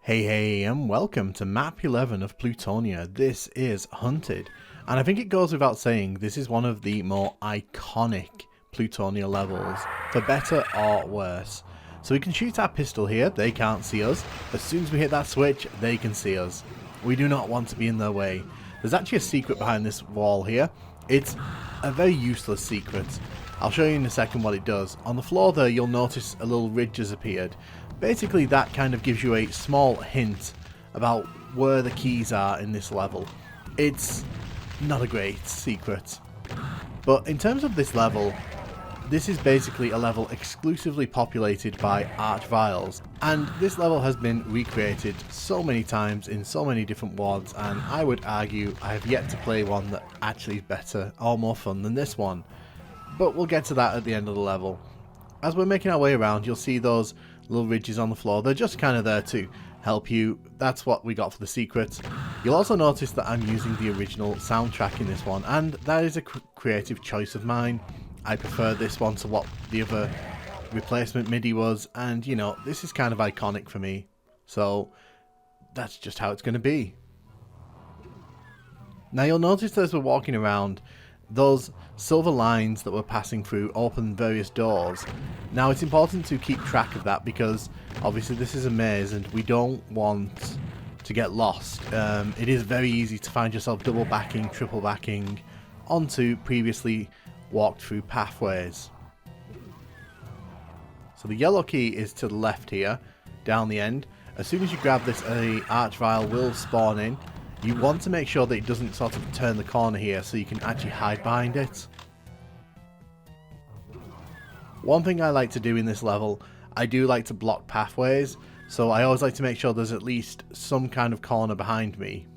Hey, and welcome to map 11 of Plutonia. This is Hunted, and I think it goes without saying this is one of the more iconic Plutonia levels, for better or worse. So we can shoot our pistol here, they can't see us. As soon as we hit that switch, they can see us. We do not want to be in their way. There's actually a secret behind this wall here. It's a very useless secret. I'll show you in a second what it does. On the floor there, you'll notice a little ridge has appeared. Basically, that kind of gives you a small hint about where the keys are in this level. It's not a great secret. But in terms of this level, this is basically a level exclusively populated by archviles. And this level has been recreated so many times in so many different wards, and I would argue I have yet to play one that actually is better or more fun than this one. But we'll get to that at the end of the level. As we're making our way around, you'll see those little ridges on the floor. They're just kind of there to help you. That's what we got for the secret. You'll also notice that I'm using the original soundtrack in this one, and that is a creative choice of mine. I prefer this one to what the other replacement MIDI was, and you know, this is kind of iconic for me. So that's just how it's going to be. Now you'll notice as we're walking around, those silver lines that we're passing through open various doors. Now it's important to keep track of that because obviously this is a maze and we don't want to get lost. It is very easy to find yourself double backing, triple backing onto previously walked through pathways. So the yellow key is to the left here, down the end. As soon as you grab this, a archvile will spawn in. You want to make sure that it doesn't sort of turn the corner here so you can actually hide behind it. One thing I like to do in this level, I do like to block pathways, so I always like to make sure there's at least some kind of corner behind me.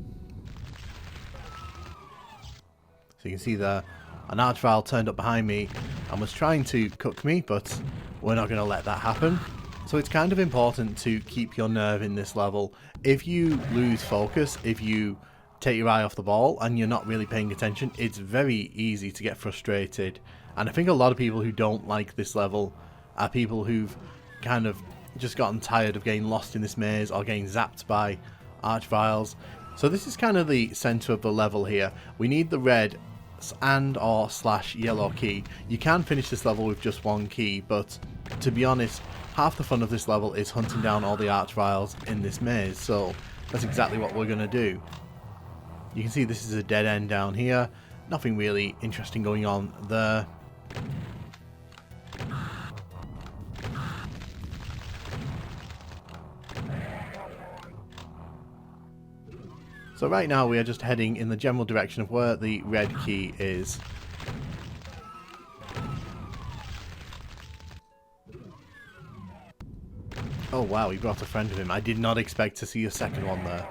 So you can see there, an archvile turned up behind me and was trying to cook me, but we're not going to let that happen. So it's kind of important to keep your nerve in this level. If you lose focus, if you take your eye off the ball and you're not really paying attention, it's very easy to get frustrated. And I think a lot of people who don't like this level are people who've kind of just gotten tired of getting lost in this maze or getting zapped by archviles. So this is kind of the center of the level here. We need the red and or / yellow key. You can finish this level with just one key, but to be honest, half the fun of this level is hunting down all the archviles in this maze, so that's exactly what we're going to do. You can see this is a dead end down here. Nothing really interesting going on there. So right now we are just heading in the general direction of where the red key is. Oh wow, he brought a friend with him. I did not expect to see a second one there.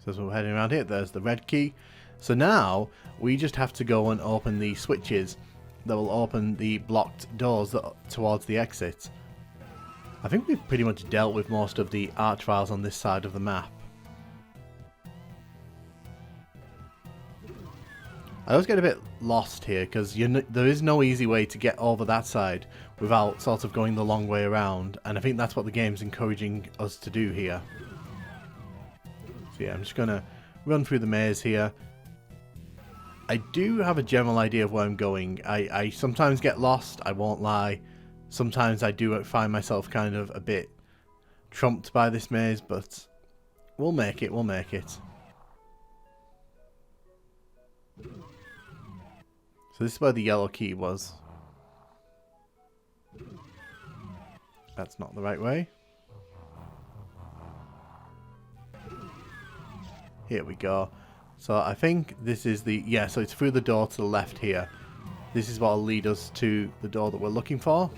So as we're heading around here, there's the red key. So now we just have to go and open the switches that will open the blocked doors towards the exit. I think we've pretty much dealt with most of the archviles on this side of the map. I always get a bit lost here because there is no easy way to get over that side without sort of going the long way around, and I think that's what the game's encouraging us to do here. So yeah, I'm just going to run through the maze here. I do have a general idea of where I'm going. I sometimes get lost, I won't lie. Sometimes I do find myself kind of a bit trumped by this maze, but we'll make it, we'll make it. So this is where the yellow key was. That's not the right way. Here we go. So I think this is the... yeah, so it's through the door to the left here. This is what will lead us to the door that we're looking for.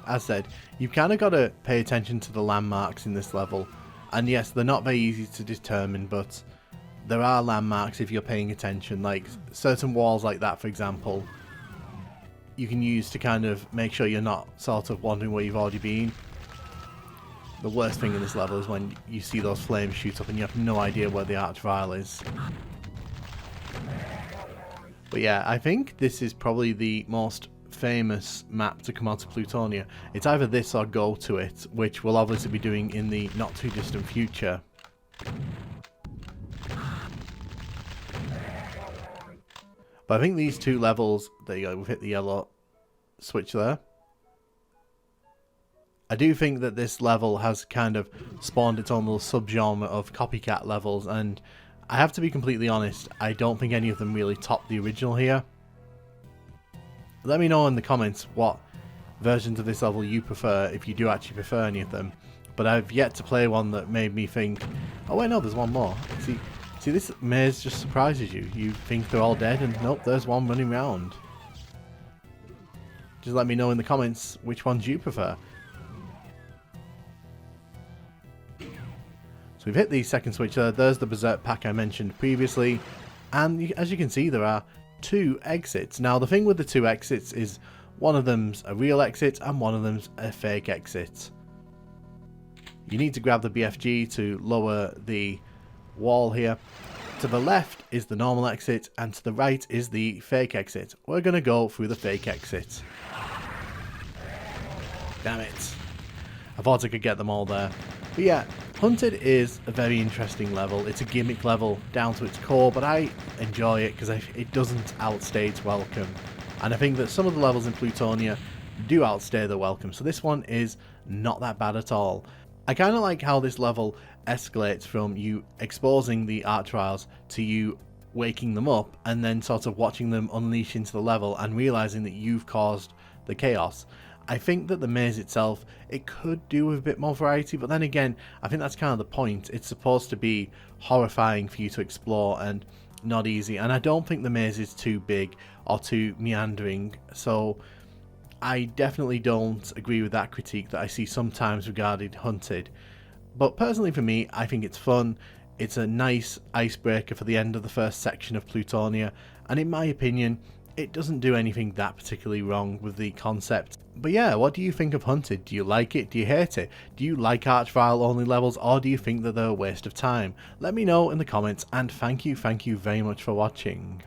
As said, you've kind of got to pay attention to the landmarks in this level. And yes, they're not very easy to determine, but there are landmarks if you're paying attention. Like certain walls like that, for example, you can use to kind of make sure you're not sort of wondering where you've already been. The worst thing in this level is when you see those flames shoot up and you have no idea where the archvile is. But yeah, I think this is probably the most famous map to come out of Plutonia. It's either this or Go To It, which we'll obviously be doing in the not too distant future. But I think these two levels, there you go, we've hit the yellow switch there. I do think that this level has kind of spawned its own little subgenre of copycat levels, and I have to be completely honest, I don't think any of them really top the original here. Let me know in the comments what versions of this level you prefer, if you do actually prefer any of them. But I've yet to play one that made me think, oh wait, no, there's one more. See, this maze just surprises you. You think they're all dead, and nope, there's one running around. Just let me know in the comments which ones you prefer. So we've hit the second switch there. There's the Berserk pack I mentioned previously. And as you can see, there are 2 exits. Now, the thing with the 2 exits is one of them's a real exit and one of them's a fake exit. You need to grab the BFG to lower the wall here. To the left is the normal exit, and to the right is the fake exit. We're going to go through the fake exit. Damn it. I thought I could get them all there. But yeah, Hunted is a very interesting level. It's a gimmick level down to its core, but I enjoy it because it doesn't outstay its welcome. And I think that some of the levels in Plutonia do outstay their welcome, so this one is not that bad at all. I kind of like how this level escalates from you exposing the Archviles to you waking them up and then sort of watching them unleash into the level and realizing that you've caused the chaos. I think that the maze itself, it could do with a bit more variety, but then again, I think that's kind of the point. It's supposed to be horrifying for you to explore and not easy, and I don't think the maze is too big or too meandering, so I definitely don't agree with that critique that I see sometimes regarding Hunted. But personally for me, I think it's fun. It's a nice icebreaker for the end of the first section of Plutonia, and in my opinion, it doesn't do anything that particularly wrong with the concept. But yeah, what do you think of Hunted? Do you like it? Do you hate it? Do you like Archvile only levels, or do you think that they're a waste of time? Let me know in the comments, and thank you very much for watching.